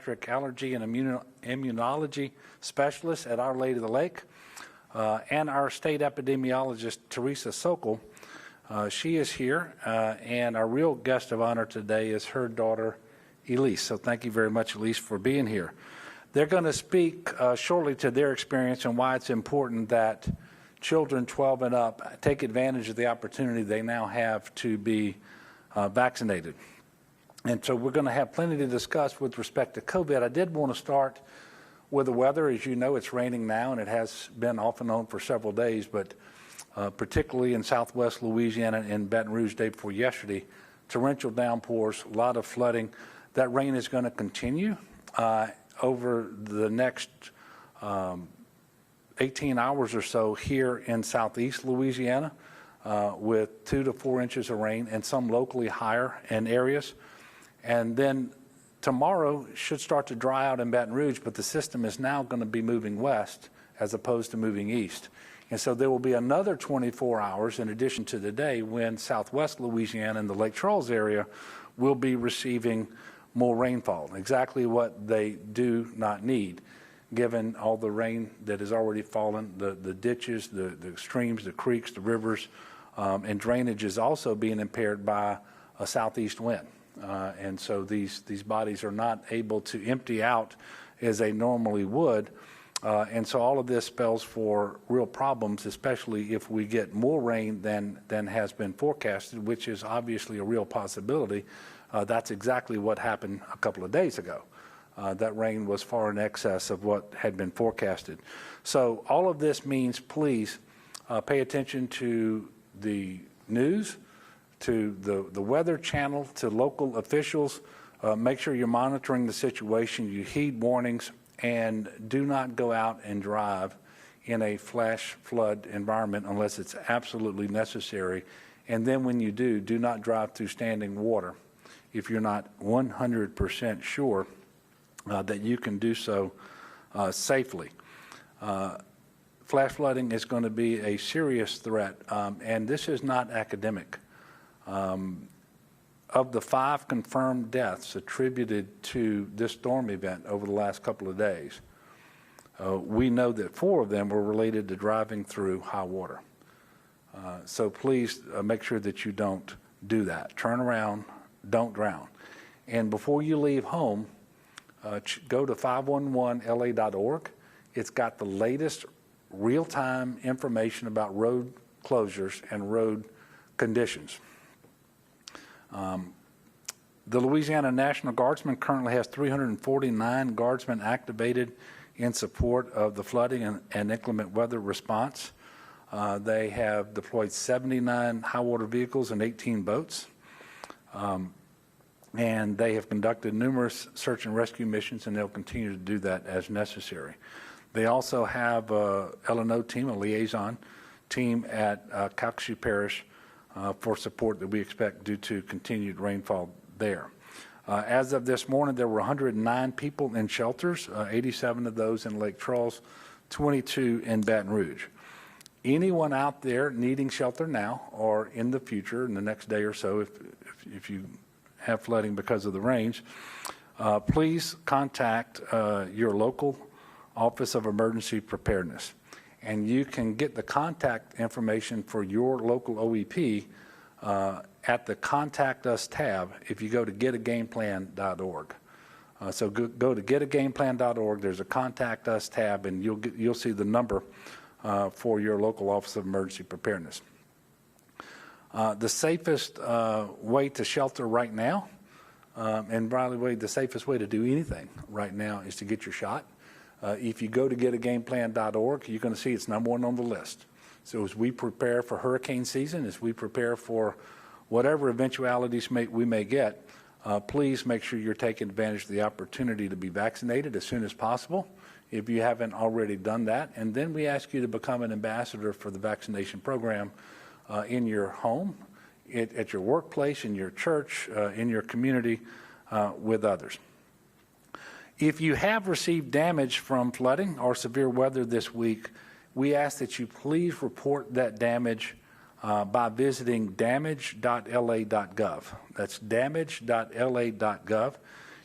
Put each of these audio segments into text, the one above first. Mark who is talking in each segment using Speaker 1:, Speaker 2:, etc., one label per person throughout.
Speaker 1: pediatric allergy and immunology specialist at Our Lady of the Lake, and our state epidemiologist, Teresa Sokol. She is here, and our real guest of honor today is her daughter, Elise. So thank you very much, Elise, for being here. They're going to speak shortly to their experience and why it's important that children 12 and up take advantage of the opportunity they now have to be vaccinated. And so we're going to have plenty to discuss with respect to COVID. I did want to start with the weather. As you know, it's raining now, and it has been off and on for several days, but particularly in southwest Louisiana and Baton Rouge day before yesterday, torrential downpours, a lot of flooding. That rain is going to continue over the next 18 hours or so here in southeast Louisiana with 2 to 4 inches of rain and some locally higher in areas. And then tomorrow should start to dry out in Baton Rouge, but the system is now going to be moving west as opposed to moving east. And so there will be another 24 hours in addition to the day when southwest Louisiana and the Lake Charles area will be receiving more rainfall, exactly what they do not need, given all the rain that has already fallen, the ditches, the streams, the creeks, the rivers, and drainage is also being impaired by a southeast wind. And so these bodies are not able to empty out as they normally would. And so all of this spells for real problems, especially if we get more rain than has been forecasted, which is obviously a real possibility. That's exactly what happened a couple of days ago. That rain was far in excess of what had been forecasted. So all of this means, please pay attention to the news, to the weather channel, to local officials. Make sure you're monitoring the situation, you heed warnings, and do not go out and drive in a flash flood environment unless it's absolutely necessary. And then when you do not drive through standing water if you're not 100% sure that you can do so safely. Flash flooding is going to be a serious threat, and this is not academic. Of the 5 confirmed deaths attributed to this storm event over the last couple of days, we know that 4 of them were related to driving through high water. So please make sure that you don't do that. Turn around, don't drown. And before you leave home, go to 511la.org. It's got the latest real-time information about road closures and road conditions. The Louisiana National Guardsmen currently has 349 guardsmen activated in support of the flooding and inclement weather response. They have deployed 79 high-water vehicles and 18 boats. And they have conducted numerous search and rescue missions, and they'll continue to do that as necessary. They also have a L&O team, a liaison team at Calcasieu Parish for support that we expect due to continued rainfall there. As of this morning, there were 109 people in shelters, 87 of those in Lake Charles, 22 in Baton Rouge. Anyone out there needing shelter now or in the future, in the next day or so, if you have flooding because of the rains, please contact your local Office of Emergency Preparedness. And you can get the contact information for your local OEP at the Contact Us tab if you go to getagameplan.org. So go to getagameplan.org. There's a Contact Us tab, and you'll see the number for your local Office of Emergency Preparedness. The safest way to shelter right now, and by the way, the safest way to do anything right now is to get your shot. If you go to getagameplan.org, you're going to see it's #1 on the list. So as we prepare for hurricane season, as we prepare for whatever eventualities we may get, please make sure you're taking advantage of the opportunity to be vaccinated as soon as possible if you haven't already done that. And then we ask you to become an ambassador for the vaccination program in your home, at your workplace, in your church, in your community, with others. If you have received damage from flooding or severe weather this week, we ask that you please report that damage by visiting damage.la.gov. That's damage.la.gov.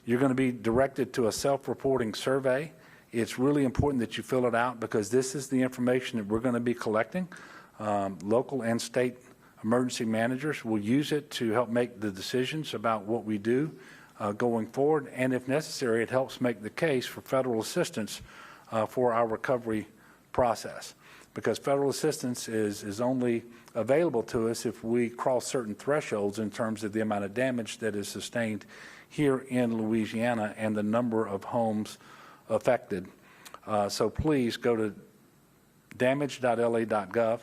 Speaker 1: You're going to be directed to a self-reporting survey. It's really important that you fill it out because this is the information that we're going to be collecting. Local and state emergency managers will use it to help make the decisions about what we do going forward, and if necessary, it helps make the case for federal assistance for our recovery process, because federal assistance is only available to us if we cross certain thresholds in terms of the amount of damage that is sustained here in Louisiana and the number of homes affected. So please go to damage.la.gov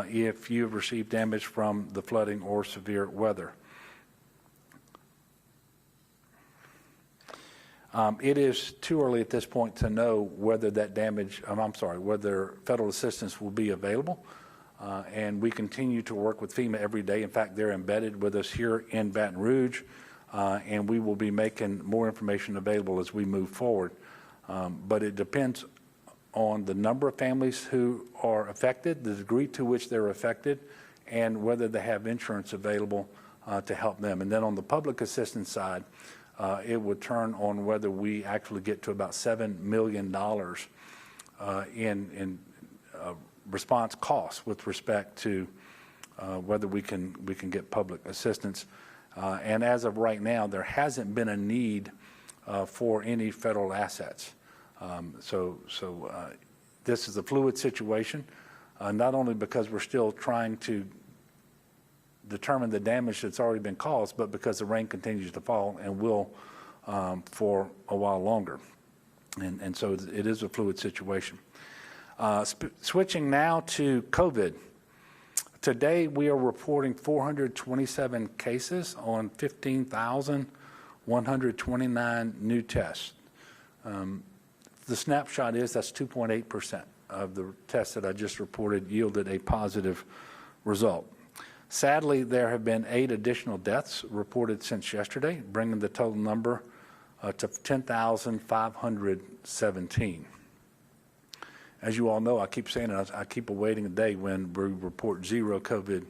Speaker 1: if you've received damage from the flooding or severe weather. It is too early at this point to know whether that damage, whether federal assistance will be available. And we continue to work with FEMA every day. In fact, they're embedded with us here in Baton Rouge, and we will be making more information available as we move forward. But it depends on the number of families who are affected, the degree to which they're affected, and whether they have insurance available to help them. And then on the public assistance side, it would turn on whether we actually get to about $7 million in response costs with respect to whether we can get public assistance. And as of right now, there hasn't been a need for any federal assets. This is a fluid situation, not only because we're still trying to determine the damage that's already been caused, but because the rain continues to fall and will for a while longer. And so it is a fluid situation. Switching now to COVID. Today we are reporting 427 cases on 15,129 new tests. The snapshot is that's 2.8% of the tests that I just reported yielded a positive result. Sadly, there have been 8 additional deaths reported since yesterday, bringing the total number to 10,517. As you all know, I keep saying it, I keep awaiting a day when we report 0 COVID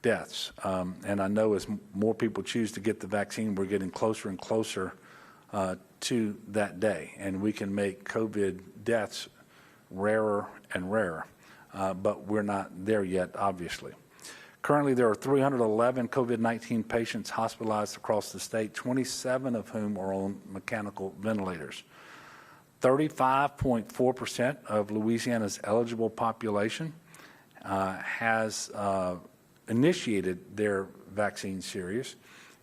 Speaker 1: deaths. And I know as more people choose to get the vaccine, we're getting closer and closer to that day. And we can make COVID deaths rarer and rarer. But we're not there yet, obviously. Currently, there are 311 COVID-19 patients hospitalized across the state, 27 of whom are on mechanical ventilators. 35.4% of Louisiana's eligible population has initiated their vaccine series,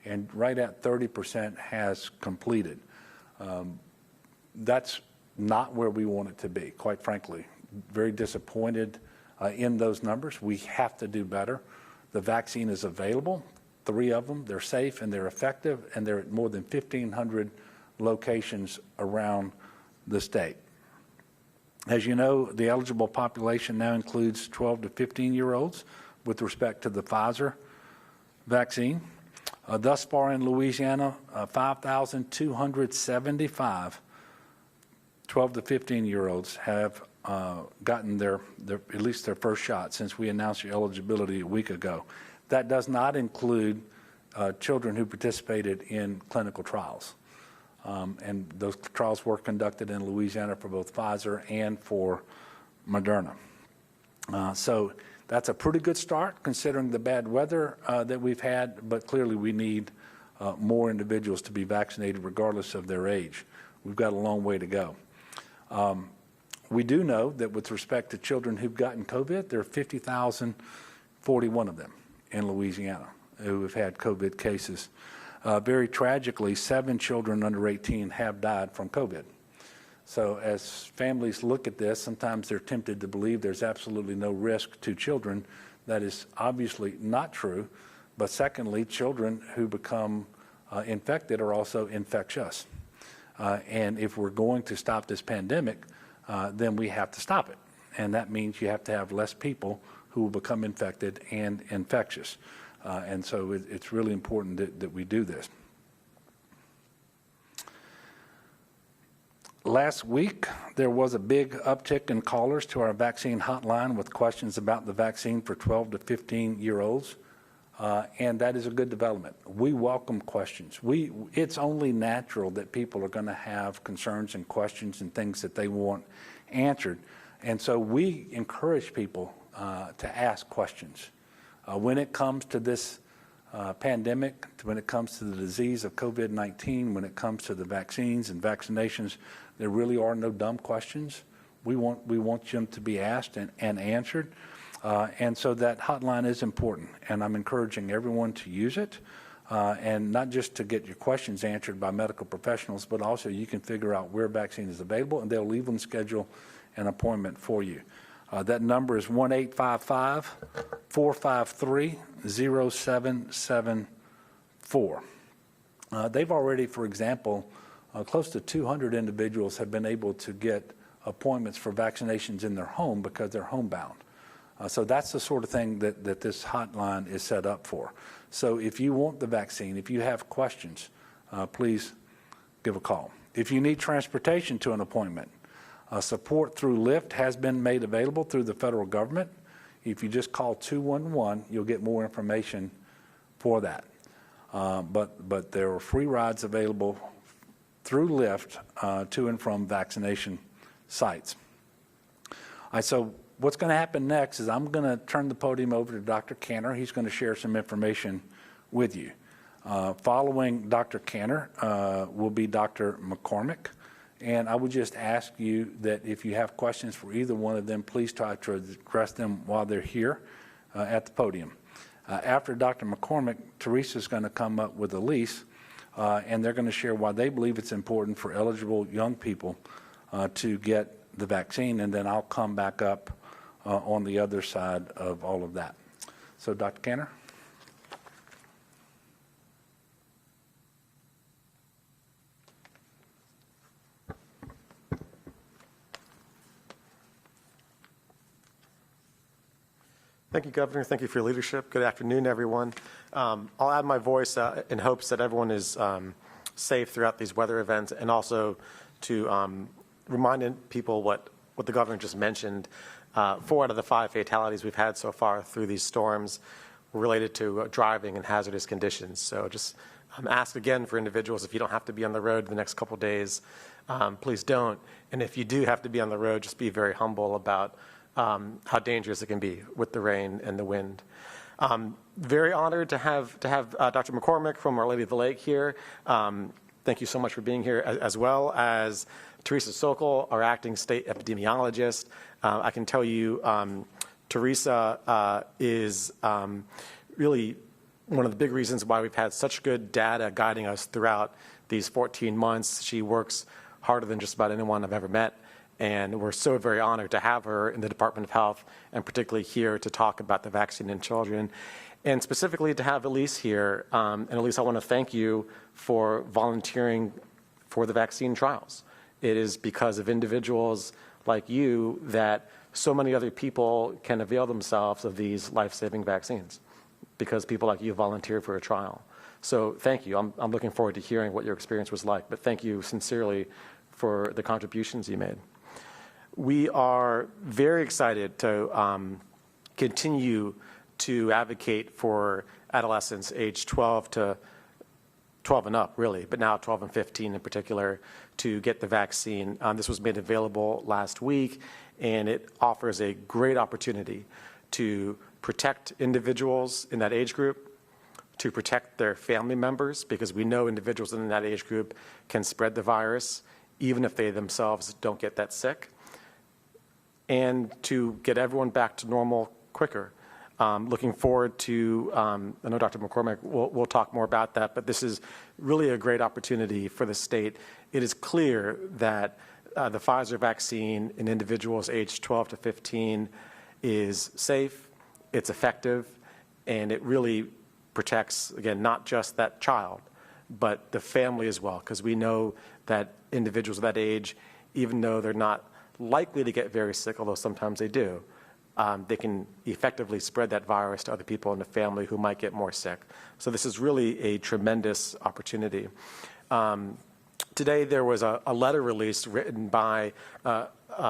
Speaker 1: and right at 30% has completed. That's not where we want it to be, quite frankly. Very disappointed in those numbers. We have to do better. The vaccine is available, 3 of them. They're safe and they're effective, and they're at more than 1,500 locations around the state. As you know, the eligible population now includes 12 to 15-year-olds with respect to the Pfizer vaccine. Thus far in Louisiana, 5,275 12 to 15-year-olds have gotten at least their first shot since we announced your eligibility a week ago. That does not include children who participated in clinical trials. And those trials were conducted in Louisiana for both Pfizer and for Moderna. So that's a pretty good start considering the bad weather that we've had, but clearly we need more individuals to be vaccinated regardless of their age. We've got a long way to go. We do know that with respect to children who've gotten COVID, there are 50,041 of them in Louisiana who have had COVID cases. Very tragically, 7 children under 18 have died from COVID. So as families look at this, sometimes they're tempted to believe there's absolutely no risk to children. That is obviously not true. But secondly, children who become infected are also infectious. And if we're going to stop this pandemic, then we have to stop it. And that means you have to have less people who will become infected and infectious. And so it's really important that we do this. Last week, there was a big uptick in callers to our vaccine hotline with questions about the vaccine for 12 to 15-year-olds. and that is a good development. We welcome questions. It's only natural that people are going to have concerns and questions and things that they want answered. And so we encourage people to ask questions. When it comes to this pandemic, when it comes to the disease of COVID-19, when it comes to the vaccines and vaccinations, there really are no dumb questions. We want them to be asked and answered. And so that hotline is important, and I'm encouraging everyone to use it, and not just to get your questions answered by medical professionals, but also you can figure out where vaccine is available, and they'll even schedule an appointment for you. That number is 1-855-453-0774. They've already, for example, close to 200 individuals have been able to get appointments for vaccinations in their home because they're homebound. So that's the sort of thing that this hotline is set up for. So if you want the vaccine, if you have questions, please give a call. If you need transportation to an appointment, support through Lyft has been made available through the federal government. If you just call 211, you'll get more information for that. But there are free rides available through Lyft to and from vaccination sites. So what's going to happen next is I'm going to turn the podium over to Dr. Cantor. He's going to share some information with you. Following Dr. Cantor will be Dr. McCormick. And I would just ask you that if you have questions for either one of them, please try to address them while they're here at the podium. After Dr. McCormick, Teresa's going to come up with Elise, and they're going to share why they believe it's important for eligible young people to get the vaccine, and then I'll come back up on the other side of all of that. So, Dr. Cantor?
Speaker 2: Thank you, Governor. Thank you for your leadership. Good afternoon, everyone. I'll add my voice in hopes that everyone is safe throughout these weather events, and also to remind people what the Governor just mentioned. 4 out of the 5 fatalities we've had so far through these storms were related to driving and hazardous conditions. So just ask again for individuals, if you don't have to be on the road the next couple days, please don't. And if you do have to be on the road, just be very humble about how dangerous it can be with the rain and the wind. Very honored to have Dr. McCormick from Our Lady of the Lake here. Thank you so much for being here, as well as Teresa Sokol, our acting state epidemiologist. I can tell you Teresa is really one of the big reasons why we've had such good data guiding us throughout these 14 months. She works harder than just about anyone I've ever met. And we're so very honored to have her in the Department of Health, and particularly here to talk about the vaccine in children. And specifically to have Elise here. And Elise, I want to thank you for volunteering for the vaccine trials. It is because of individuals like you that so many other people can avail themselves of these life-saving vaccines, because people like you volunteered for a trial. So thank you. I'm looking forward to hearing what your experience was like, but thank you sincerely for the contributions you made. We are very excited to continue to advocate for adolescents age 12 and up, really, but now 12 and 15 in particular, to get the vaccine. This was made available last week, and it offers a great opportunity to protect individuals in that age group, to protect their family members, because we know individuals in that age group can spread the virus, even if they themselves don't get that sick, and to get everyone back to normal quicker. Looking forward to, I know Dr. McCormick will talk more about that, but this is really a great opportunity for the state. It is clear that the Pfizer vaccine in individuals aged 12 to 15 is safe, it's effective, and it really protects, again, not just that child, but the family as well, because we know that individuals of that age, even though they're not likely to get very sick, although sometimes they do, they can effectively spread that virus to other people in the family who might get more sick. So this is really a tremendous opportunity. Today there was a letter released written by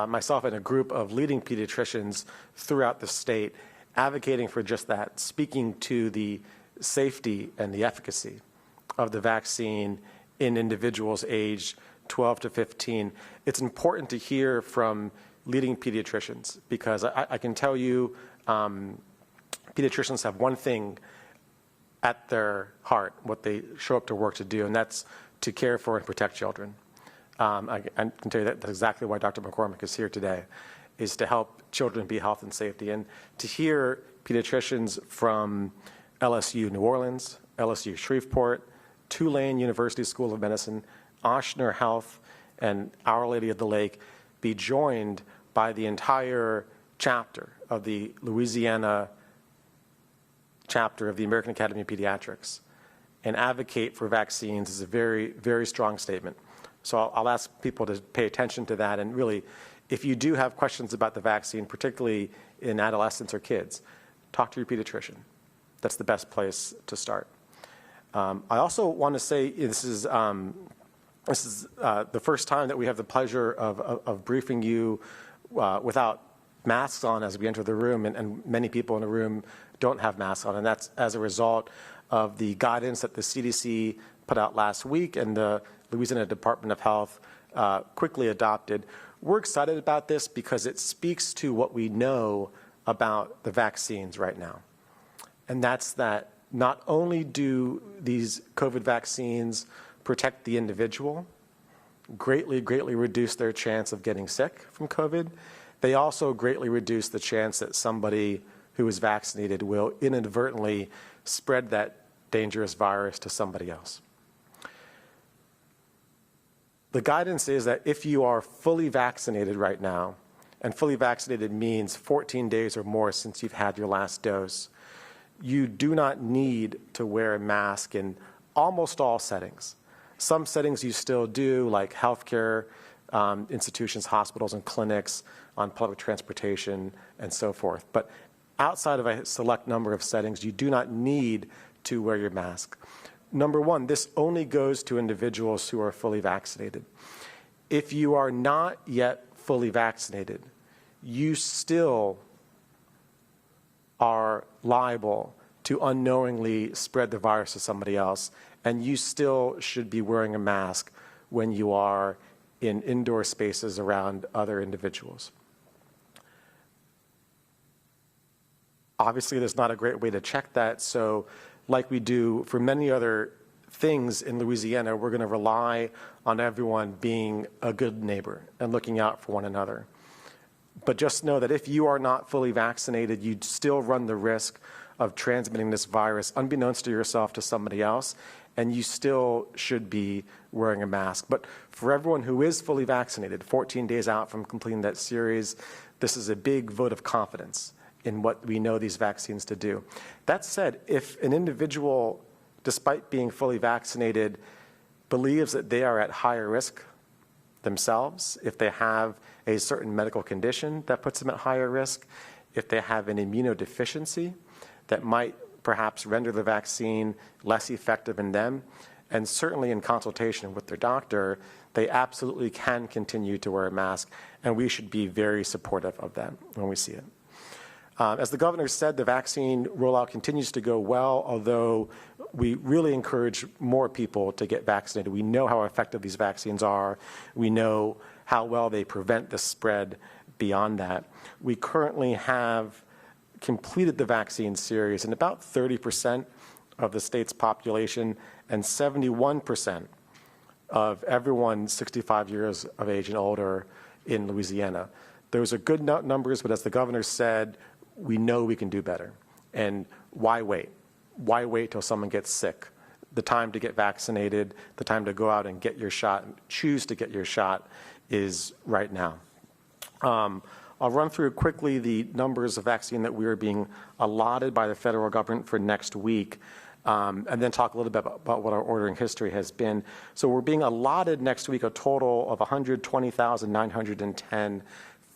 Speaker 2: myself and a group of leading pediatricians throughout the state, advocating for just that, speaking to the safety and the efficacy of the vaccine in individuals aged 12 to 15, it's important to hear from leading pediatricians, because I can tell you pediatricians have one thing at their heart, what they show up to work to do, and that's to care for and protect children. I can tell you that's exactly why Dr. McCormick is here today, is to help children be health and safety. And to hear pediatricians from LSU New Orleans, LSU Shreveport, Tulane University School of Medicine, Ochsner Health, and Our Lady of the Lake be joined by the entire chapter of the Louisiana chapter of the American Academy of Pediatrics and advocate for vaccines is a very, very strong statement. So I'll ask people to pay attention to that. And really, if you do have questions about the vaccine, particularly in adolescents or kids, talk to your pediatrician. That's the best place to start. I also want to say this is the first time that we have the pleasure of briefing you without masks on as we enter the room, and many people in the room don't have masks on, and that's as a result of the guidance that the CDC put out last week and the Louisiana Department of Health quickly adopted. We're excited about this because it speaks to what we know about the vaccines right now, and that's that not only do these COVID vaccines protect the individual, greatly reduce their chance of getting sick from COVID, they also greatly reduce the chance that somebody who is vaccinated will inadvertently spread that dangerous virus to somebody else. The guidance is that if you are fully vaccinated right now, and fully vaccinated means 14 days or more since you've had your last dose, you do not need to wear a mask in almost all settings. Some settings you still do, like healthcare institutions, hospitals, and clinics, on public transportation, and so forth. But outside of a select number of settings, you do not need to wear your mask. Number one, this only goes to individuals who are fully vaccinated. If you are not yet fully vaccinated, you still are liable to unknowingly spread the virus to somebody else, and you still should be wearing a mask when you are in indoor spaces around other individuals. Obviously, there's not a great way to check that, so like we do for many other things in Louisiana, we're going to rely on everyone being a good neighbor and looking out for one another. But just know that if you are not fully vaccinated, you still run the risk of transmitting this virus unbeknownst to yourself to somebody else, and you still should be wearing a mask. But for everyone who is fully vaccinated, 14 days out from completing that series, this is a big vote of confidence in what we know these vaccines to do. That said, if an individual, despite being fully vaccinated, believes that they are at higher risk themselves, if they have a certain medical condition that puts them at higher risk, if they have an immunodeficiency that might perhaps render the vaccine less effective in them, and certainly in consultation with their doctor, they absolutely can continue to wear a mask, and we should be very supportive of that when we see it. As the governor said, the vaccine rollout continues to go well, although we really encourage more people to get vaccinated. We know how effective these vaccines are. We know how well they prevent the spread beyond that. We currently have completed the vaccine series in about 30% of the state's population and 71% of everyone 65 years of age and older in Louisiana. Those are good numbers, but as the governor said, we know we can do better. And why wait? Why wait till someone gets sick? The time to get vaccinated, the time to go out and get your shot, choose to get your shot, is right now. I'll run through quickly the numbers of vaccine that we are being allotted by the federal government for next week, and then talk a little bit about what our ordering history has been. So we're being allotted next week a total of 120,910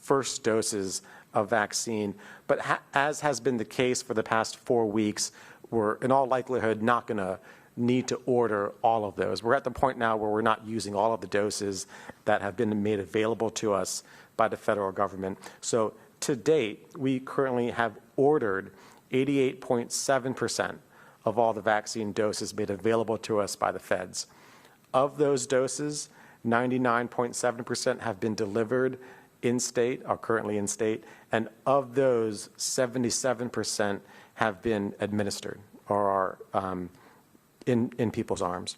Speaker 2: first doses of vaccine. But as has been the case for the past 4 weeks, we're in all likelihood not going to need to order all of those. We're at the point now where we're not using all of the doses that have been made available to us by the federal government. So to date, we currently have ordered 88.7% of all the vaccine doses made available to us by the feds. Of those doses, 99.7% have been delivered in-state, are currently in-state, and of those, 77% have been administered or are in people's arms.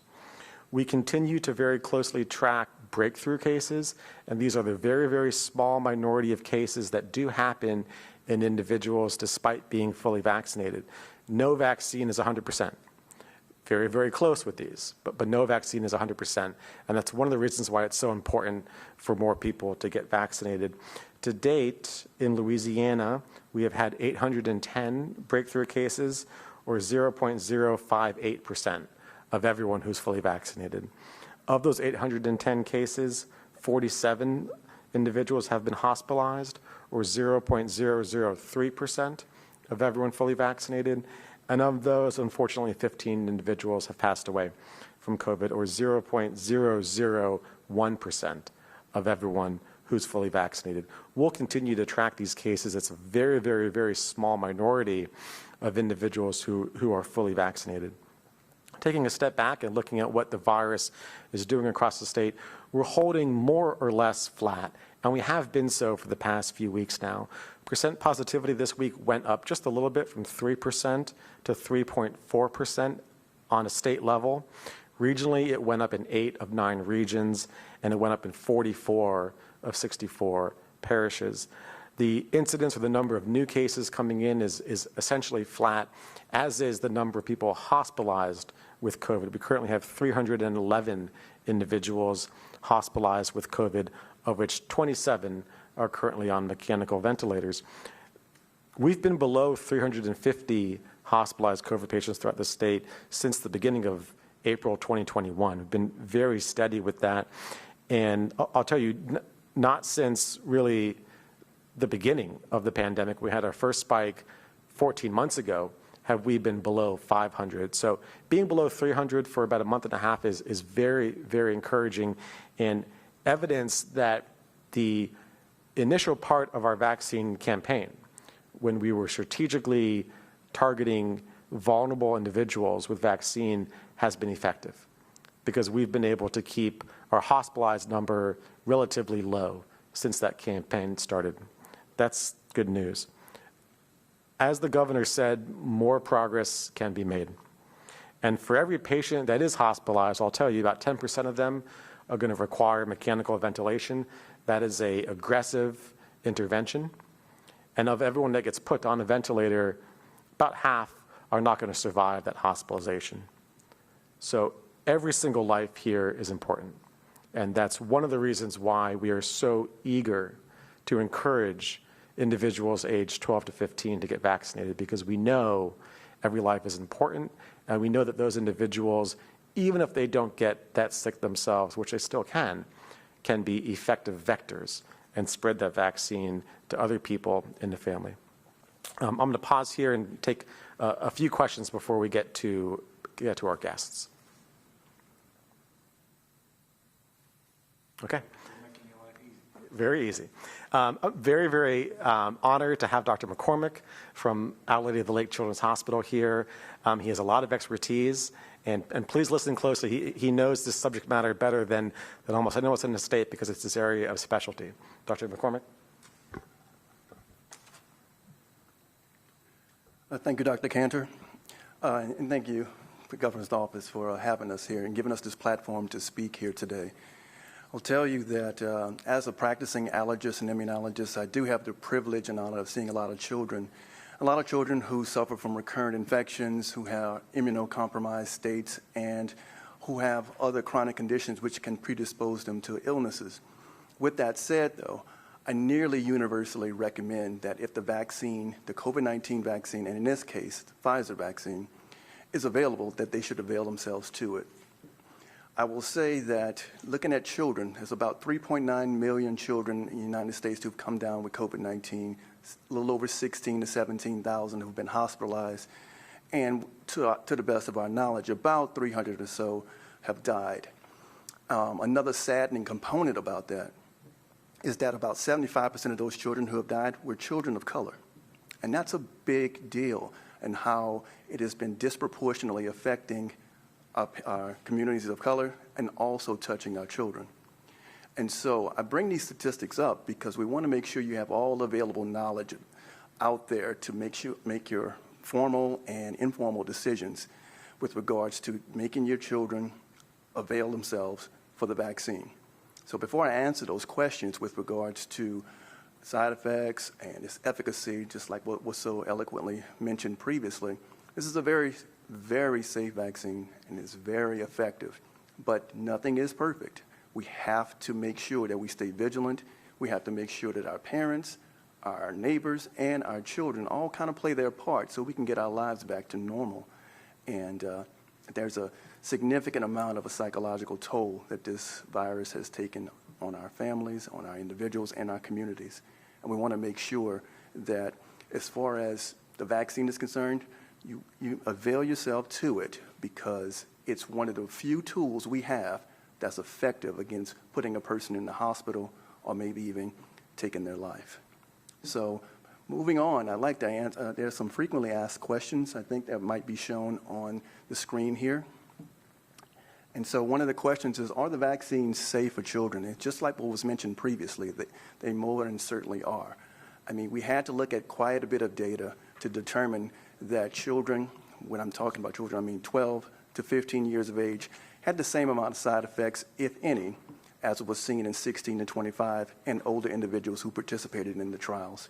Speaker 2: We continue to very closely track breakthrough cases, and these are the very, very small minority of cases that do happen in individuals despite being fully vaccinated. No vaccine is 100%. Very, very close with these, but no vaccine is 100%. And that's one of the reasons why it's so important for more people to get vaccinated. To date, in Louisiana, we have had 810 breakthrough cases, or 0.058% of everyone who's fully vaccinated. Of those 810 cases, 47 individuals have been hospitalized, or 0.003% of everyone fully vaccinated. And of those, unfortunately, 15 individuals have passed away from COVID, or 0.001% of everyone who's fully vaccinated. We'll continue to track these cases. It's a very, very, very small minority of individuals who are fully vaccinated. Taking a step back and looking at what the virus is doing across the state, we're holding more or less flat, and we have been so for the past few weeks now. Percent positivity this week went up just a little bit from 3% to 3.4% on a state level. Regionally, it went up in 8 of 9 regions, and it went up in 44 of 64 parishes. The incidence or the number of new cases coming in is essentially flat, as is the number of people hospitalized with COVID. We currently have 311 individuals hospitalized with COVID, of which 27 are currently on mechanical ventilators. We've been below 350 hospitalized COVID patients throughout the state since the beginning of April 2021. We've been very steady with that. And I'll tell you, not since really the beginning of the pandemic, we had our first spike 14 months ago, have we been below 500. So being below 300 for about a month and a half is very, very encouraging, and evidence that the initial part of our vaccine campaign, when we were strategically targeting vulnerable individuals with vaccine, has been effective, because we've been able to keep our hospitalized number relatively low since that campaign started. That's good news. As the governor said, more progress can be made. And for every patient that is hospitalized, I'll tell you about 10% of them are going to require mechanical ventilation. That is an aggressive intervention. And of everyone that gets put on a ventilator, about half are not going to survive that hospitalization. So every single life here is important. And that's one of the reasons why we are so eager to encourage individuals aged 12 to 15 to get vaccinated, because we know every life is important, and we know that those individuals, even if they don't get that sick themselves, which they still can be effective vectors and spread that vaccine to other people in the family. I'm going to pause here and take a few questions before we get to our guests. Okay. Very easy. I'm very, very honored to have Dr. McCormick from Our Lady of the Lake Children's Hospital here. He has a lot of expertise, and please listen closely. He knows this subject matter better than almost anyone else in the state, because it's his area of specialty. Dr. McCormick.
Speaker 3: Thank you, Dr. Cantor, and thank you, the Governor's Office, for having us here and giving us this platform to speak here today. I'll tell you that as a practicing allergist and immunologist, I do have the privilege and honor of seeing a lot of children who suffer from recurrent infections, who have immunocompromised states, and who have other chronic conditions which can predispose them to illnesses. With that said, though, I nearly universally recommend that if the vaccine, the COVID-19 vaccine, and in this case, the Pfizer vaccine, is available, that they should avail themselves to it. I will say that looking at children, there's about 3.9 million children in the United States who've come down with COVID-19, a little over 16 to 17,000 who've been hospitalized, and to the best of our knowledge, about 300 or so have died. Another saddening component about that is that about 75% of those children who have died were children of color, and that's a big deal. and how it has been disproportionately affecting our communities of color and also touching our children. And so I bring these statistics up because we want to make sure you have all available knowledge out there to make your formal and informal decisions with regards to making your children avail themselves for the vaccine. So before I answer those questions with regards to side effects and its efficacy, just like what was so eloquently mentioned previously, this is a very, very safe vaccine and is very effective, but nothing is perfect. We have to make sure that we stay vigilant. We have to make sure that our parents, our neighbors, and our children all kind of play their part so we can get our lives back to normal. And there's a significant amount of a psychological toll that this virus has taken on our families, on our individuals, and our communities. And we want to make sure that as far as the vaccine is concerned, you avail yourself to it because it's one of the few tools we have that's effective against putting a person in the hospital or maybe even taking their life. So moving on, I'd like to answer, there's some frequently asked questions I think that might be shown on the screen here. And so one of the questions is, are the vaccines safe for children? And just like what was mentioned previously, they more than certainly are. I mean, we had to look at quite a bit of data to determine that children, when I'm talking about children, I mean 12 to 15 years of age, had the same amount of side effects, if any, as was seen in 16 to 25 and older individuals who participated in the trials.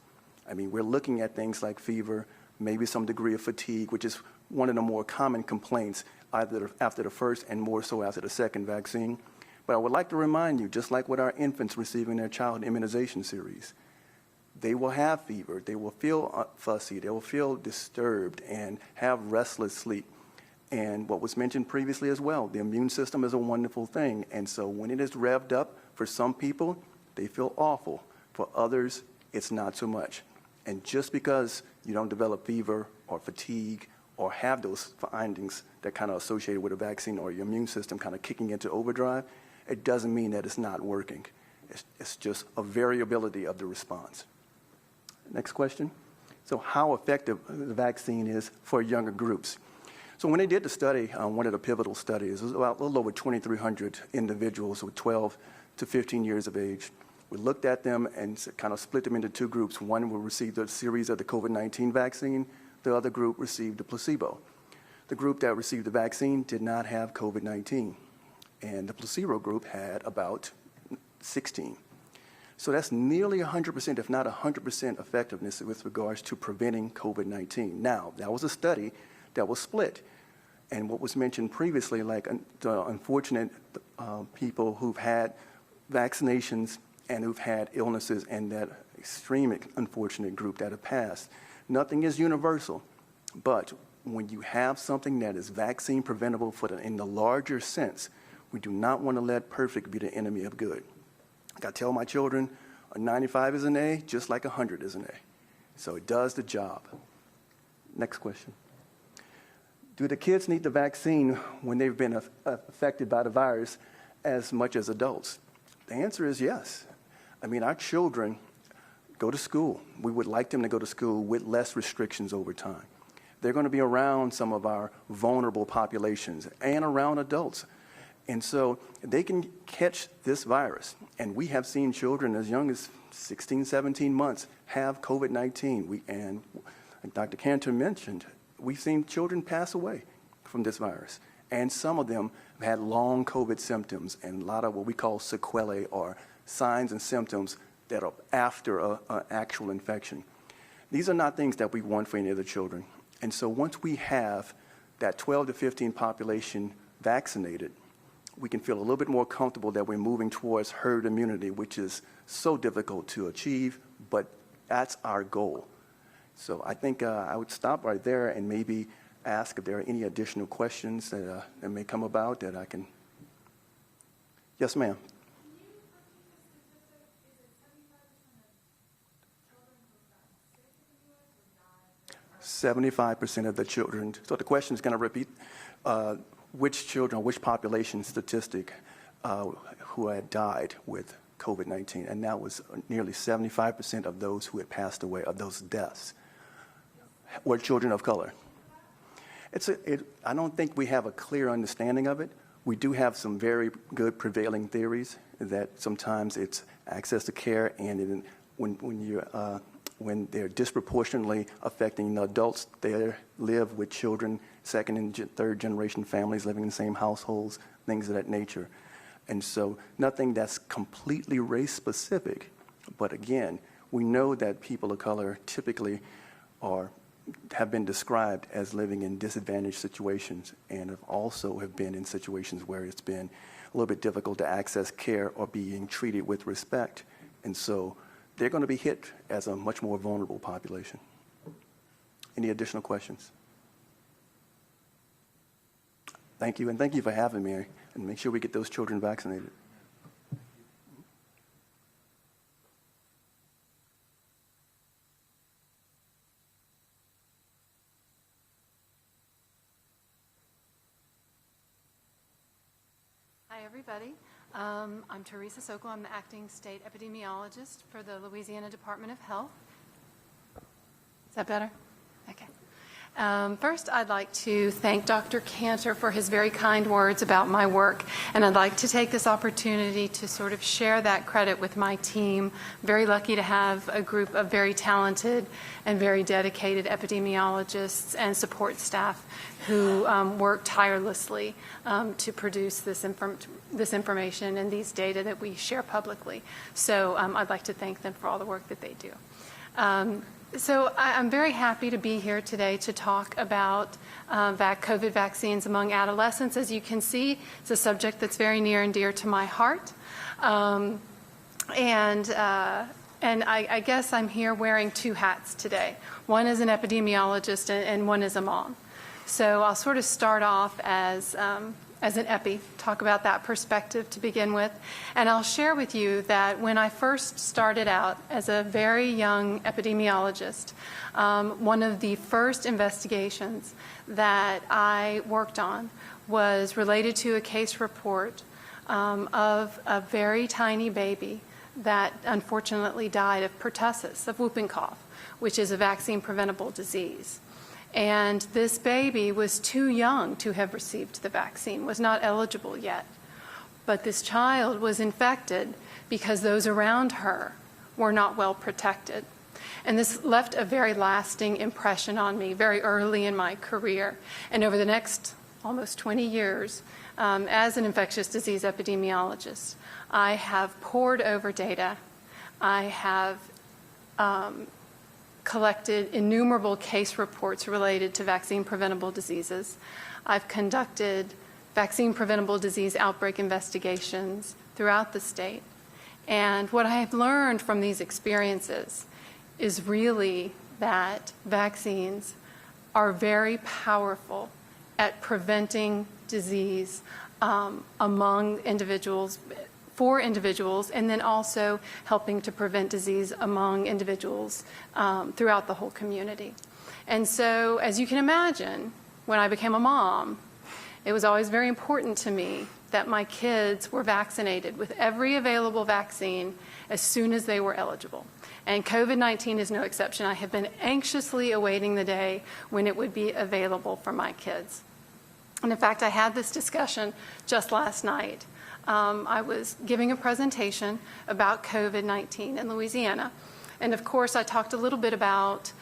Speaker 3: I mean, we're looking at things like fever, maybe some degree of fatigue, which is one of the more common complaints either after the first and more so after the second vaccine. But I would like to remind you, just like with our infants receiving their child immunization series, they will have fever, they will feel fussy, they will feel disturbed and have restless sleep. And what was mentioned previously as well, the immune system is a wonderful thing. And so when it is revved up, for some people, they feel awful. For others, it's not so much. And just because you don't develop fever or fatigue or have those findings that kind of associated with a vaccine or your immune system kind of kicking into overdrive, it doesn't mean that it's not working. It's just a variability of the response. Next question. So how effective the vaccine is for younger groups. So when they did the study, one of the pivotal studies, it was about a little over 2,300 individuals with 12 to 15 years of age. We looked at them and kind of split them into two groups. One will receive the series of the COVID-19 vaccine. The other group received the placebo. The group that received the vaccine did not have COVID-19, and the placebo group had about 16. So that's nearly 100%, if not 100% effectiveness with regards to preventing COVID-19. Now, that was a study that was split. And what was mentioned previously, like the unfortunate people who've had vaccinations and who've had illnesses, and that extremely unfortunate group that have passed. Nothing is universal, but when you have something that is vaccine preventable in the larger sense, we do not want to let perfect be the enemy of good. Like I tell my children, a 95 is an A, just like 100 is an A. So it does the job. Next question. Do the kids need the vaccine when they've been affected by the virus as much as adults? The answer is yes. I mean, our children go to school. We would like them to go to school with less restrictions over time. They're going to be around some of our vulnerable populations and around adults. And so they can catch this virus. And we have seen children as young as 16, 17 months have COVID-19. And like Dr. Cantor mentioned, we've seen children pass away from this virus. And some of them have had long COVID symptoms and a lot of what we call sequelae, or signs and symptoms that are after an actual infection. These are not things that we want for any of the children. And so once we have that 12 to 15 population vaccinated, we can feel a little bit more comfortable that we're moving towards herd immunity, which is so difficult to achieve, but that's our goal. So I think I would stop right there and maybe ask if there are any additional questions that may come about that I can. Yes, ma'am. 75% of the children. So the question is going to repeat which children, which population statistic who had died with COVID-19, and that was nearly 75% of those who had passed away, of those deaths, were children of color. I don't think we have a clear understanding of it. We do have some very good prevailing theories that sometimes it's access to care, and when they're disproportionately affecting the adults that live with children, second and third generation families living in the same households, things of that nature. And so nothing that's completely race specific, but again, we know that people of color typically have been described as living in disadvantaged situations, and have been in situations where it's been a little bit difficult to access care or being treated with respect. And so they're going to be hit as a much more vulnerable population. Any additional questions? Thank you, and thank you for having me, and make sure we get those children vaccinated.
Speaker 4: Hi, everybody. I'm Teresa Sokol. I'm the acting state epidemiologist for the Louisiana Department of Health. Is that better? Okay. First, I'd like to thank Dr. Cantor for his very kind words about my work, and I'd like to take this opportunity to sort of share that credit with my team. Very lucky to have a group of very talented and very dedicated epidemiologists and support staff who work tirelessly to produce this information and these data that we share publicly. So I'd like to thank them for all the work that they do. So I'm very happy to be here today to talk about COVID vaccines among adolescents. As you can see, it's a subject that's very near and dear to my heart. And I guess I'm here wearing two hats today. One is an epidemiologist and one is a mom. So I'll sort of start off as an epi, talk about that perspective to begin with. And I'll share with you that when I first started out as a very young epidemiologist, one of the first investigations that I worked on was related to a case report of a very tiny baby that unfortunately died of pertussis, of whooping cough, which is a vaccine-preventable disease. And this baby was too young to have received the vaccine, was not eligible yet. But this child was infected because those around her were not well protected. And this left a very lasting impression on me very early in my career. And over the next almost 20 years, as an infectious disease epidemiologist, I have pored over data. I have collected innumerable case reports related to vaccine-preventable diseases. I've conducted vaccine-preventable disease outbreak investigations throughout the state. And what I have learned from these experiences is really that vaccines are very powerful at preventing disease among individuals, for individuals, and then also helping to prevent disease among individuals throughout the whole community. And so, as you can imagine, when I became a mom, it was always very important to me that my kids were vaccinated with every available vaccine as soon as they were eligible. And COVID-19 is no exception. I have been anxiously awaiting the day when it would be available for my kids. And in fact, I had this discussion just last night. I was giving a presentation about COVID-19 in Louisiana. And of course, I talked a little bit about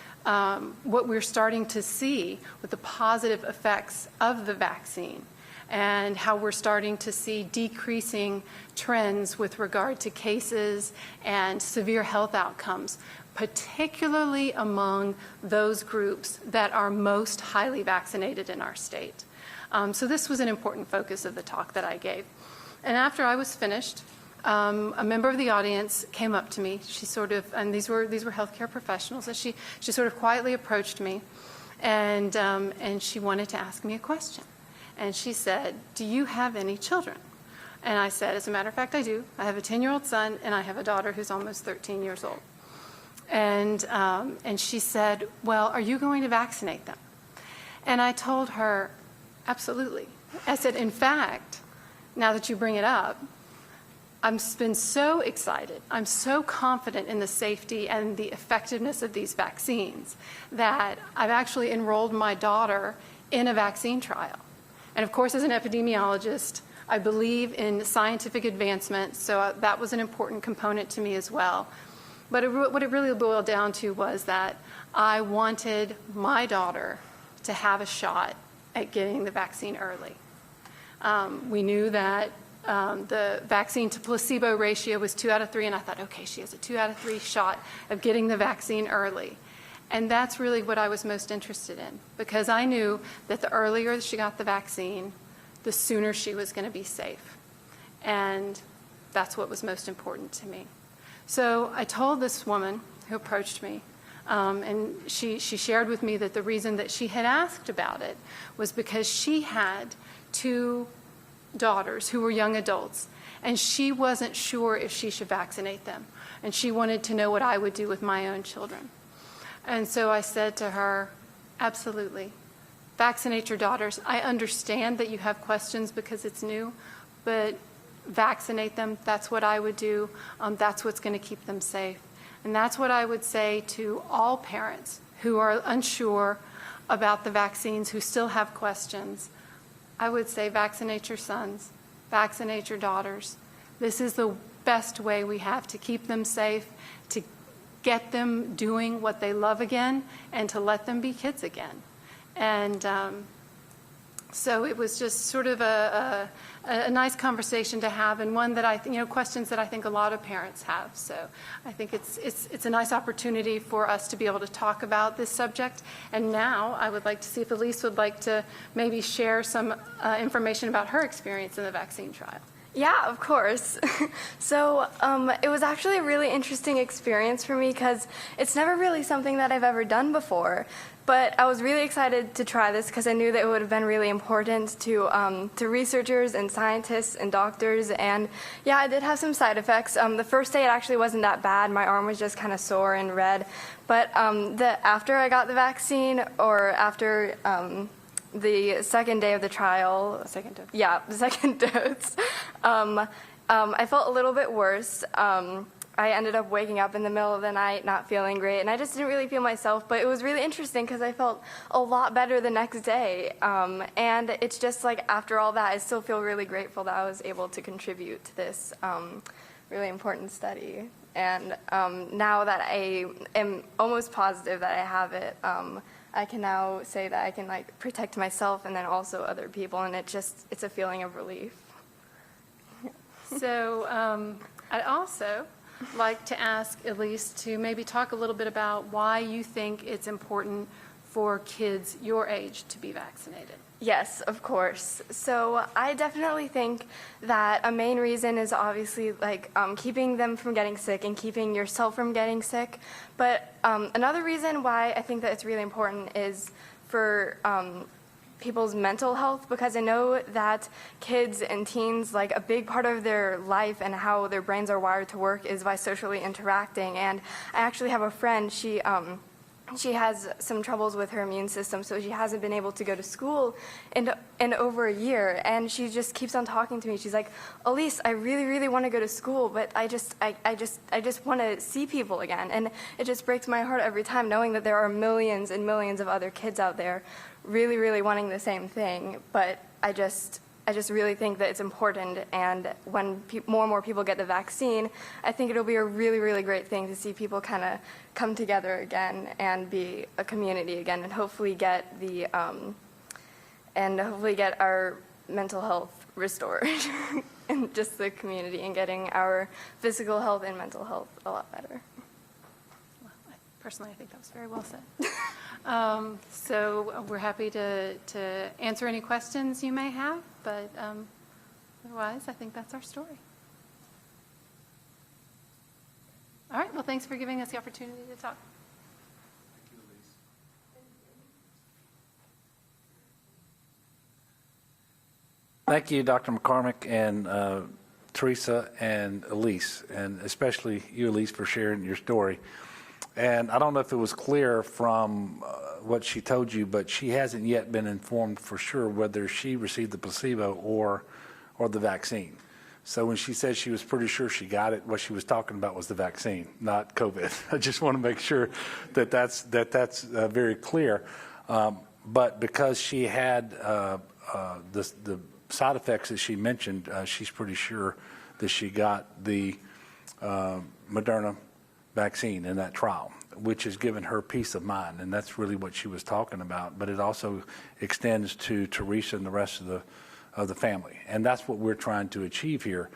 Speaker 4: what we're starting to see with the positive effects of the vaccine and how we're starting to see decreasing trends with regard to cases and severe health outcomes, particularly among those groups that are most highly vaccinated in our state. So this was an important focus of the talk that I gave. And after I was finished, a member of the audience came up to me. She sort of, and these were healthcare professionals, and she sort of quietly approached me, and she wanted to ask me a question. And she said, "Do you have any children?" And I said, "As a matter of fact, I do. I have a 10-year-old son, and I have a daughter who's almost 13 years old." And she said, "Well, are you going to vaccinate them?" And I told her, "Absolutely." I said, "In fact, now that you bring it up, I've been so excited. I'm so confident in the safety and the effectiveness of these vaccines that I've actually enrolled my daughter in a vaccine trial. And of course, as an epidemiologist, I believe in scientific advancement, so that was an important component to me as well. But what it really boiled down to was that I wanted my daughter to have a shot at getting the vaccine early. We knew that the vaccine to placebo ratio was 2 out of 3, and I thought, okay, she has a 2 out of 3 shot of getting the vaccine early. And that's really what I was most interested in, because I knew that the earlier she got the vaccine, the sooner she was going to be safe. And that's what was most important to me. So I told this woman who approached me, and she shared with me that the reason that she had asked about it was because she had 2 daughters who were young adults, and she wasn't sure if she should vaccinate them. And she wanted to know what I would do with my own children. And so I said to her, absolutely, vaccinate your daughters. I understand that you have questions because it's new, but vaccinate them. That's what I would do. That's what's going to keep them safe. And that's what I would say to all parents who are unsure about the vaccines, who still have questions. I would say vaccinate your sons, vaccinate your daughters. This is the best way we have to keep them safe, to get them doing what they love again, and to let them be kids again. And so it was just sort of a nice conversation to have, and one that questions that I think a lot of parents have. So I think it's a nice opportunity for us to be able to talk about this subject. And now I would like to see if Elise would like to maybe share some information about her experience in the vaccine trial.
Speaker 5: Yeah, of course. So it was actually a really interesting experience for me because it's never really something that I've ever done before. But I was really excited to try this because I knew that it would have been really important to researchers and scientists and doctors. And yeah, I did have some side effects. The first day it actually wasn't that bad. My arm was just kind of sore and red. But after I got the vaccine, or after the second day of the trial,
Speaker 4: Second dose.
Speaker 5: Yeah, the second dose, I felt a little bit worse. I ended up waking up in the middle of the night not feeling great, and I just didn't really feel myself, but it was really interesting because I felt a lot better the next day. And it's just like after all that, I still feel really grateful that I was able to contribute to this really important study. And now that I am almost positive that I have it, I can now say that I can protect myself and then also other people, and it's a feeling of relief.
Speaker 4: So I'd also like to ask Elise to maybe talk a little bit about why you think it's important for kids your age to be vaccinated.
Speaker 5: Yes, of course. So I definitely think that a main reason is obviously keeping them from getting sick and keeping yourself from getting sick. But another reason why I think that it's really important is for people's mental health, because I know that kids and teens, a big part of their life and how their brains are wired to work is by socially interacting. And I actually have a friend, she has some troubles with her immune system, so she hasn't been able to go to school in over a year. And she just keeps on talking to me. She's like, Elise, I really, really want to go to school, but I just want to see people again. And it just breaks my heart every time knowing that there are millions and millions of other kids out there really, really wanting the same thing. But I just really think that it's important, and when more and more people get the vaccine, I think it'll be a really, really great thing to see people kind of come together again and be a community again, and hopefully get our mental health restored and just the community, and getting our physical health and mental health a lot better.
Speaker 4: Personally, I think that was very well said. So we're happy to answer any questions you may have, but otherwise, I think that's our story. All right, well, thanks for giving us the opportunity to talk.
Speaker 1: Thank you, Dr. McCormick and Teresa and Elise, and especially you, Elise, for sharing your story. And I don't know if it was clear from what she told you, but she hasn't yet been informed for sure whether she received the placebo or the vaccine. So when she said she was pretty sure she got it, what she was talking about was the vaccine, not COVID. I just want to make sure that that's very clear. But because she had the side effects that she mentioned, she's pretty sure that she got the Moderna vaccine in that trial, which has given her peace of mind, and that's really what she was talking about. But it also extends to Teresa and the rest of the family, and that's what we're trying to achieve here.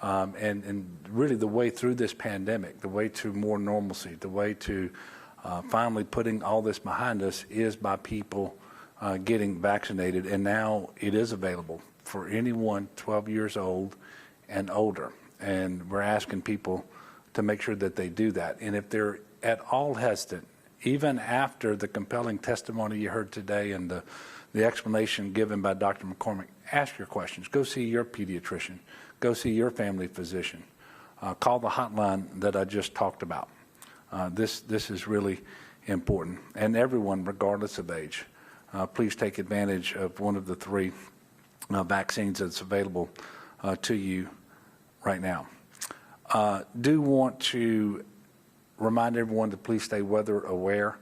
Speaker 1: And really the way through this pandemic, the way to more normalcy, the way to finally putting all this behind us is by people getting vaccinated, and now it is available for anyone 12 years old and older, and we're asking people to make sure that they do that. And if they're at all hesitant, even after the compelling testimony you heard today and the explanation given by Dr. McCormick, ask your questions. Go see your pediatrician. Go see your family physician. Call the hotline that I just talked about. This is really important. And everyone, regardless of age, please take advantage of one of the 3 vaccines that's available to you right now. Do want to remind everyone to please stay weather aware.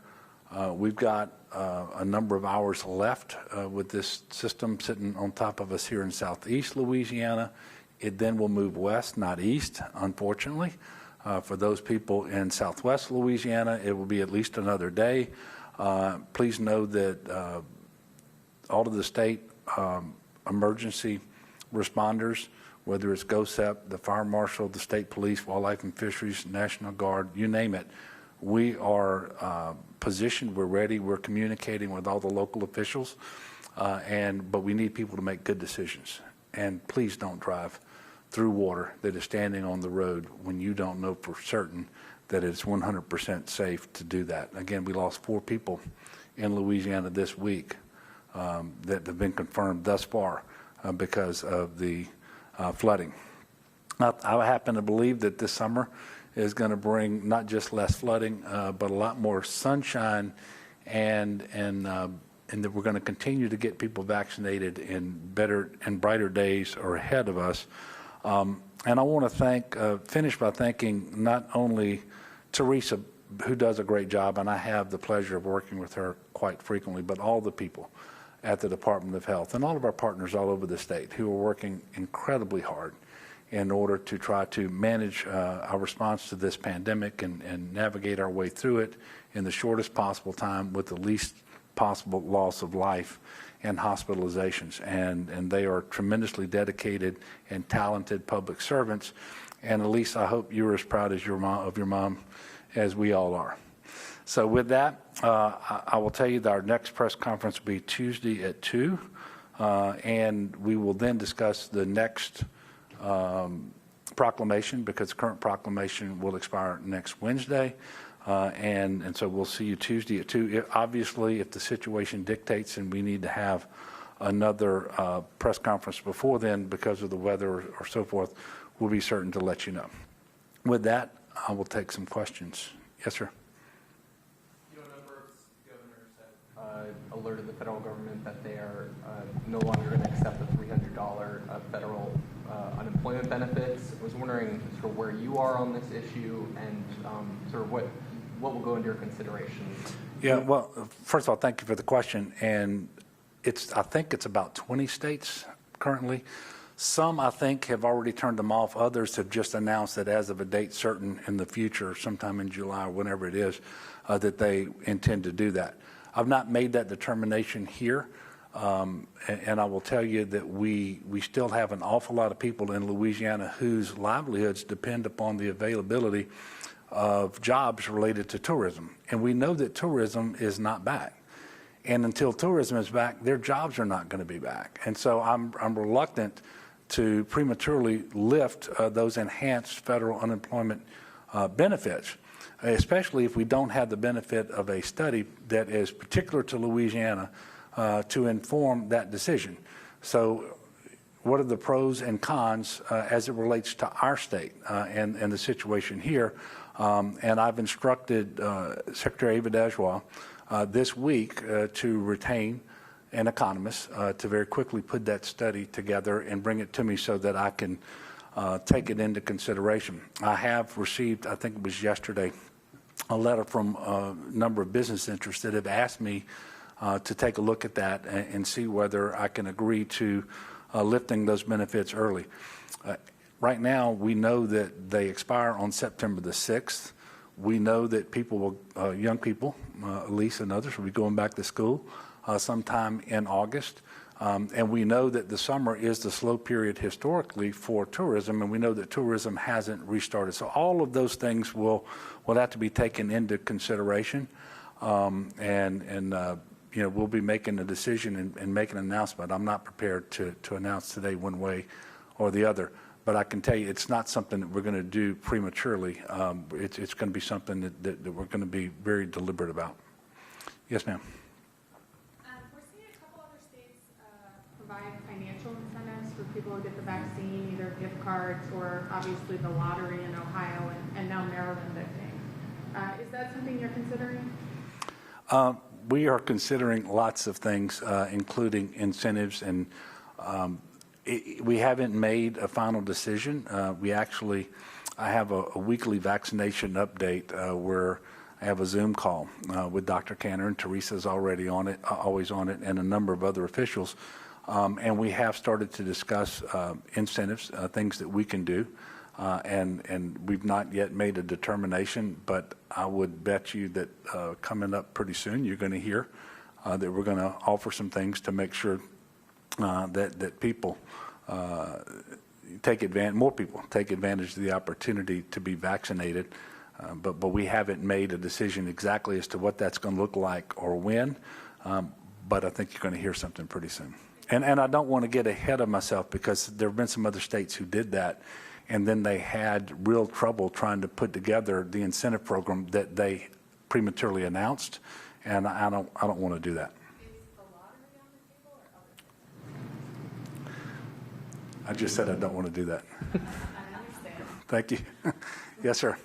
Speaker 1: We've got a number of hours left with this system sitting on top of us here in southeast Louisiana. It then will move west, not east, unfortunately. For those people in southwest Louisiana, it will be at least another day. Please know that all of the state emergency responders, whether it's GOSEP, the Fire Marshal, the State Police, Wildlife and Fisheries, National Guard, you name it, we are positioned, we're ready, we're communicating with all the local officials, but we need people to make good decisions. And please don't drive through water that is standing on the road when you don't know for certain that it's 100% safe to do that. Again, we lost 4 people in Louisiana this week that have been confirmed thus far because of the flooding. Now, I happen to believe that this summer is going to bring not just less flooding, but a lot more sunshine, and that we're going to continue to get people vaccinated, and better and brighter days are ahead of us. And I want to finish by thanking not only Teresa, who does a great job, and I have the pleasure of working with her quite frequently, but all the people at the Department of Health and all of our partners all over the state who are working incredibly hard in order to try to manage our response to this pandemic and navigate our way through it in the shortest possible time with the least possible loss of life and hospitalizations. And they are tremendously dedicated and talented public servants. And Elise, I hope you're as proud as of your mom as we all are. So with that, I will tell you that our next press conference will be Tuesday at 2, and we will then discuss the next proclamation, because the current proclamation will expire next Wednesday. And so we'll see you Tuesday at 2. Obviously, if the situation dictates and we need to have another press conference before then because of the weather or so forth, we'll be certain to let you know. With that, I will take some questions. Yes, sir.
Speaker 6: A number of governors have alerted the federal government that they are no longer going to accept the $300 federal unemployment benefits. I was wondering sort of where you are on this issue and sort of what will go into your considerations.
Speaker 1: Yeah, well, first of all, thank you for the question. And I think it's about 20 states currently. Some, I think, have already turned them off. Others have just announced that as of a date certain in the future, sometime in July or whenever it is, that they intend to do that. I've not made that determination here, and I will tell you that we still have an awful lot of people in Louisiana whose livelihoods depend upon the availability of jobs related to tourism. And we know that tourism is not back. And until tourism is back, their jobs are not going to be back. And so I'm reluctant to prematurely lift those enhanced federal unemployment benefits, especially if we don't have the benefit of a study that is particular to Louisiana to inform that decision. So what are the pros and cons as it relates to our state and the situation here? And I've instructed Secretary Ava Dajwa this week to retain an economist to very quickly put that study together and bring it to me so that I can take it into consideration. I have received, I think it was yesterday, a letter from a number of business interests that have asked me to take a look at that and see whether I can agree to lifting those benefits early. Right now, we know that they expire on September the 6th. We know that people will, young people, Elise and others, will be going back to school sometime in August. And we know that the summer is the slow period historically for tourism, and we know that tourism hasn't restarted. So all of those things will have to be taken into consideration. You know, we'll be making a decision and making an announcement. I'm not prepared to announce today one way or the other. But I can tell you it's not something that we're going to do prematurely. It's going to be something that we're going to be very deliberate about. Yes, ma'am.
Speaker 7: We're seeing a couple other states provide financial incentives for people to get the vaccine, either gift cards or obviously the lottery in Ohio and now Maryland, I think. Is that something you're considering?
Speaker 1: We are considering lots of things, including incentives, and we haven't made a final decision. I have a weekly vaccination update where I have a Zoom call with Dr. Cantor, and Teresa's already on it, always on it, and a number of other officials. And we have started to discuss incentives, things that we can do. And we've not yet made a determination, but I would bet you that coming up pretty soon, you're going to hear that we're going to offer some things to make sure that people more people take advantage of the opportunity to be vaccinated. But we haven't made a decision exactly as to what that's going to look like or when. But I think you're going to hear something pretty soon. And I don't want to get ahead of myself, because there have been some other states who did that, and then they had real trouble trying to put together the incentive program that they prematurely announced, and I don't want to do that.
Speaker 7: Is the lottery on the table or other things?
Speaker 1: I just said I don't want to do that.
Speaker 7: I understand.
Speaker 1: Thank you. Yes, sir.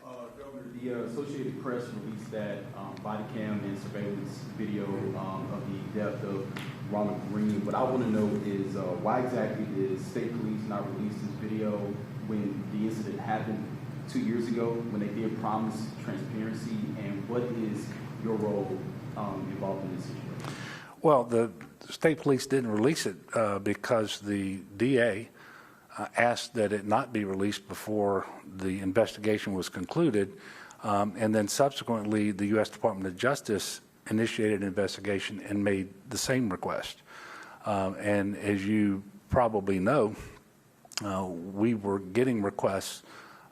Speaker 8: Governor, the Associated Press released that body cam and surveillance video of the death of Ronald Green. What I want to know is why exactly did state police not release this video when the incident happened 2 years ago, when they did promise transparency, and what is your role involved in this situation?
Speaker 1: Well, the state police didn't release it because the DA asked that it not be released before the investigation was concluded, and then subsequently the U.S. Department of Justice initiated an investigation and made the same request. And as you probably know, we were getting requests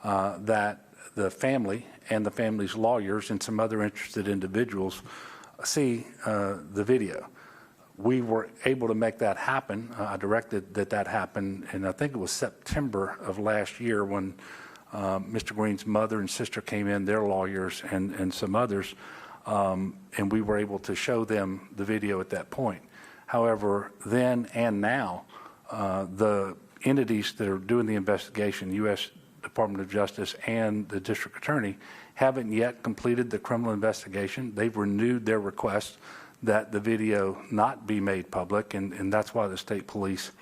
Speaker 1: that the family and the family's lawyers and some other interested individuals see the video. We were able to make that happen. I directed that happen, and I think it was September of last year when Mr. Green's mother and sister came in, their lawyers and some others, and we were able to show them the video at that point. However, then and now, the entities that are doing the investigation, U.S. Department of Justice and the district attorney, haven't yet completed the criminal investigation. They've renewed their request that the video not be made public, and that's why the state police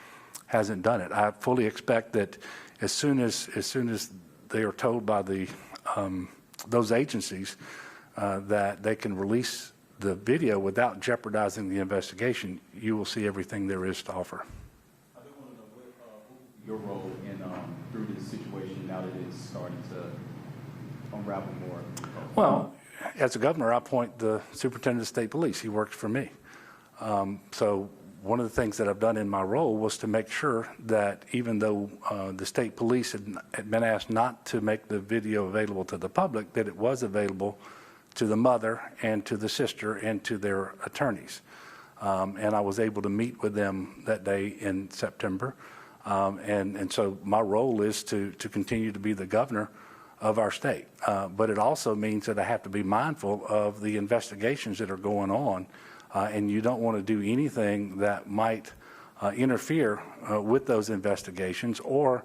Speaker 1: hasn't done it. I fully expect that as soon as they are told by those agencies that they can release the video without jeopardizing the investigation, you will see everything there is to offer.
Speaker 8: I do want to know what your role in through this situation now that it's starting to unravel more.
Speaker 1: Well, as a governor, I appoint the superintendent of state police. He works for me. So one of the things that I've done in my role was to make sure that even though the state police had been asked not to make the video available to the public, that it was available to the mother and to the sister and to their attorneys. And I was able to meet with them that day in September. And so my role is to continue to be the governor of our state. But it also means that I have to be mindful of the investigations that are going on, and you don't want to do anything that might interfere with those investigations or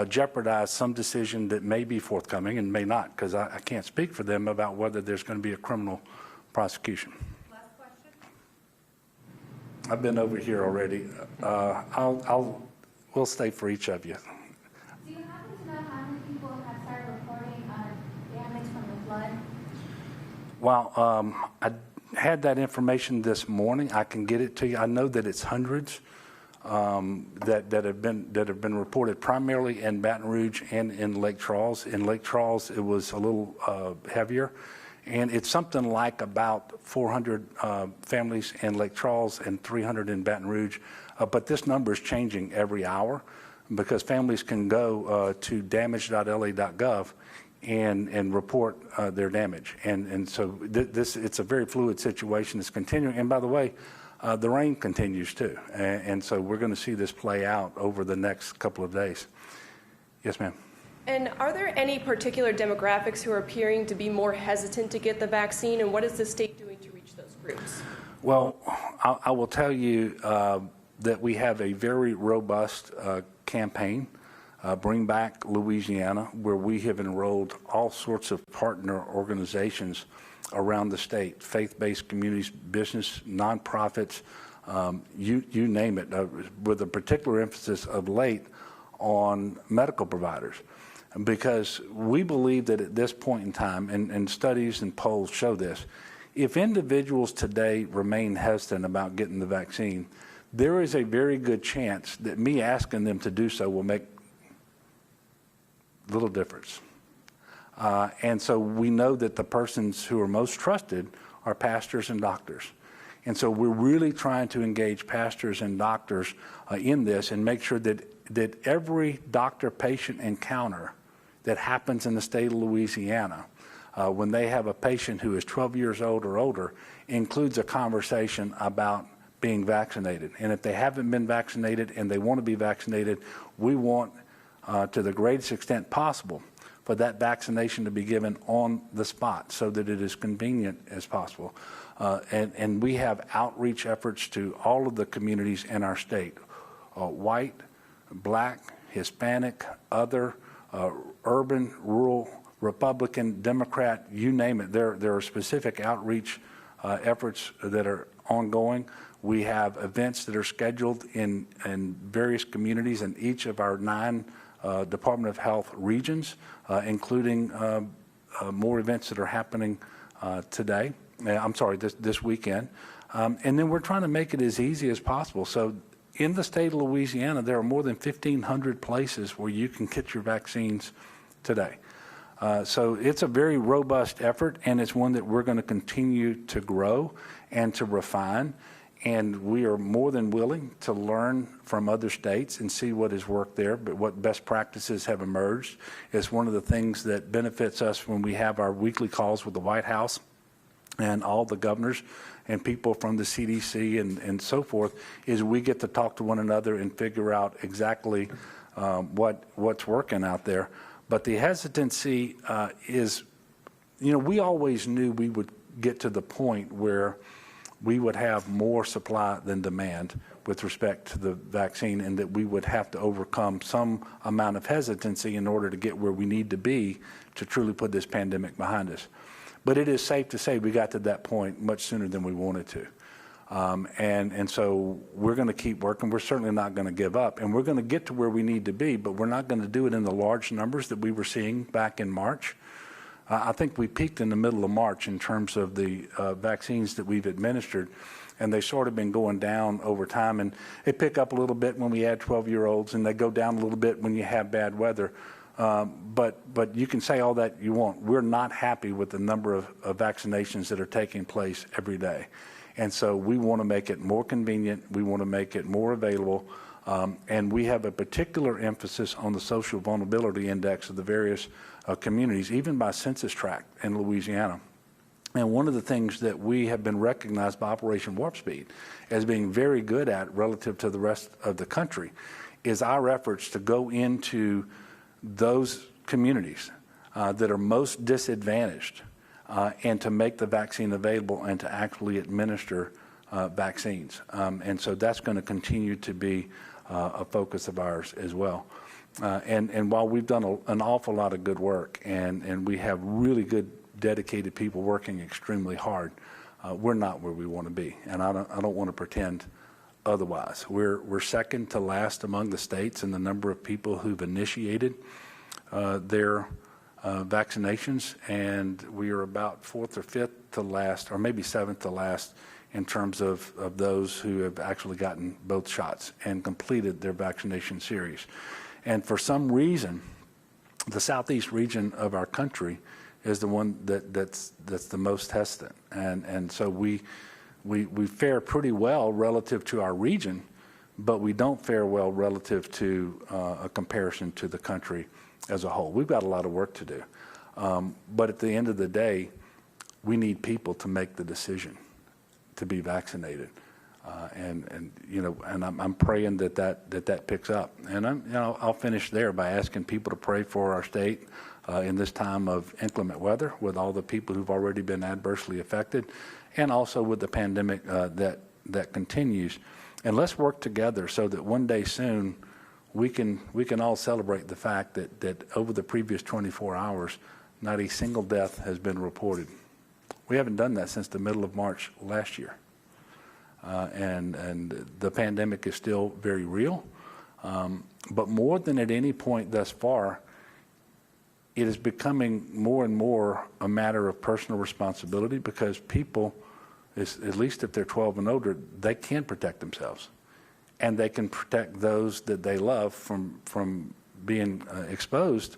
Speaker 1: jeopardize some decision that may be forthcoming and may not, because I can't speak for them about whether there's going to be a criminal prosecution.
Speaker 7: Last question.
Speaker 1: I've been over here already. We'll stay for each of you.
Speaker 9: Do you happen to know how many people have started reporting damage from the flood?
Speaker 1: Well, I had that information this morning. I can get it to you. I know that it's hundreds that have been reported primarily in Baton Rouge and in Lake Charles. In Lake Charles, it was a little heavier, and it's something like about 400 families in Lake Charles and 300 in Baton Rouge. But this number is changing every hour because families can go to damage.la.gov and report their damage. And so it's a very fluid situation. It's continuing. And by the way, the rain continues too. And so we're going to see this play out over the next couple of days. Yes, ma'am.
Speaker 10: And are there any particular demographics who are appearing to be more hesitant to get the vaccine, and what is the state doing to reach those groups?
Speaker 1: Well, I will tell you that we have a very robust campaign, Bring Back Louisiana, where we have enrolled all sorts of partner organizations around the state, faith-based communities, business, nonprofits, you name it, with a particular emphasis of late on medical providers. Because we believe that at this point in time, and studies and polls show this, if individuals today remain hesitant about getting the vaccine, there is a very good chance that me asking them to do so will make little difference. And so we know that the persons who are most trusted are pastors and doctors. And so we're really trying to engage pastors and doctors in this and make sure that every doctor-patient encounter that happens in the state of Louisiana, when they have a patient who is 12 years old or older, includes a conversation about being vaccinated. And if they haven't been vaccinated and they want to be vaccinated, we want, to the greatest extent possible, for that vaccination to be given on the spot so that it is convenient as possible. And we have outreach efforts to all of the communities in our state, white, black, Hispanic, other, urban, rural, Republican, Democrat, you name it. There are specific outreach efforts that are ongoing. We have events that are scheduled in various communities in each of our 9 Department of Health regions, including more events that are happening today. I'm sorry, this weekend. And then we're trying to make it as easy as possible. So in the state of Louisiana, there are more than 1,500 places where you can get your vaccines today. So it's a very robust effort, and it's one that we're going to continue to grow and to refine. And we are more than willing to learn from other states and see what has worked there, but what best practices have emerged. Is one of the things that benefits us when we have our weekly calls with the White House and all the governors and people from the CDC and so forth, is we get to talk to one another and figure out exactly what's working out there. But the hesitancy is, we always knew we would get to the point where we would have more supply than demand with respect to the vaccine, and that we would have to overcome some amount of hesitancy in order to get where we need to be to truly put this pandemic behind us. But it is safe to say we got to that point much sooner than we wanted to. And so we're going to keep working. We're certainly not going to give up. And we're going to get to where we need to be, but we're not going to do it in the large numbers that we were seeing back in March. I think we peaked in the middle of March in terms of the vaccines that we've administered, and they sort of been going down over time. And they pick up a little bit when we add 12-year-olds, and they go down a little bit when you have bad weather. But you can say all that you want. We're not happy with the number of vaccinations that are taking place every day. And so we want to make it more convenient. We want to make it more available. And we have a particular emphasis on the social vulnerability index of the various communities, even by census tract in Louisiana. And one of the things that we have been recognized by Operation Warp Speed as being very good at relative to the rest of the country is our efforts to go into those communities that are most disadvantaged and to make the vaccine available and to actually administer vaccines. And so that's going to continue to be a focus of ours as well. And while we've done an awful lot of good work and we have really good dedicated people working extremely hard, we're not where we want to be. And I don't want to pretend otherwise. We're second to last among the states in the number of people who've initiated their vaccinations, and we are about fourth or fifth to last, or maybe seventh to last, in terms of those who have actually gotten both shots and completed their vaccination series. And for some reason, the southeast region of our country is the one that's the most hesitant, and so we fare pretty well relative to our region, but we don't fare well relative to a comparison to the country as a whole. We've got a lot of work to do, but at the end of the day, we need people to make the decision to be vaccinated, and I'm praying that picks up. And I'll finish there by asking people to pray for our state in this time of inclement weather, with all the people who've already been adversely affected, and also with the pandemic that continues. And let's work together so that one day soon we can all celebrate the fact that over the previous 24 hours, not a single death has been reported. We haven't done that since the middle of March last year. And the pandemic is still very real. But more than at any point thus far, it is becoming more and more a matter of personal responsibility, because people, at least if they're 12 and older, they can protect themselves. And they can protect those that they love from being exposed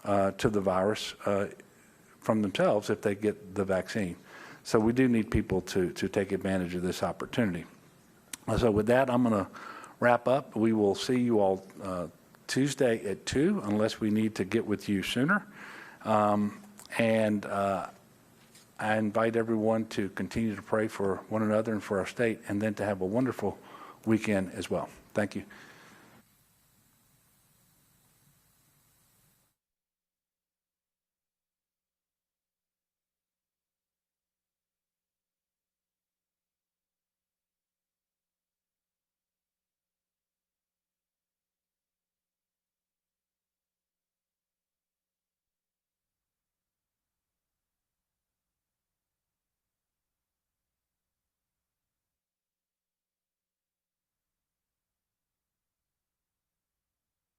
Speaker 1: to the virus from themselves if they get the vaccine. So we do need people to take advantage of this opportunity. So with that, I'm going to wrap up. We will see you all Tuesday at 2, unless we need to get with you sooner. I invite everyone to continue to pray for one another and for our state, and then to have a wonderful weekend as well. Thank you.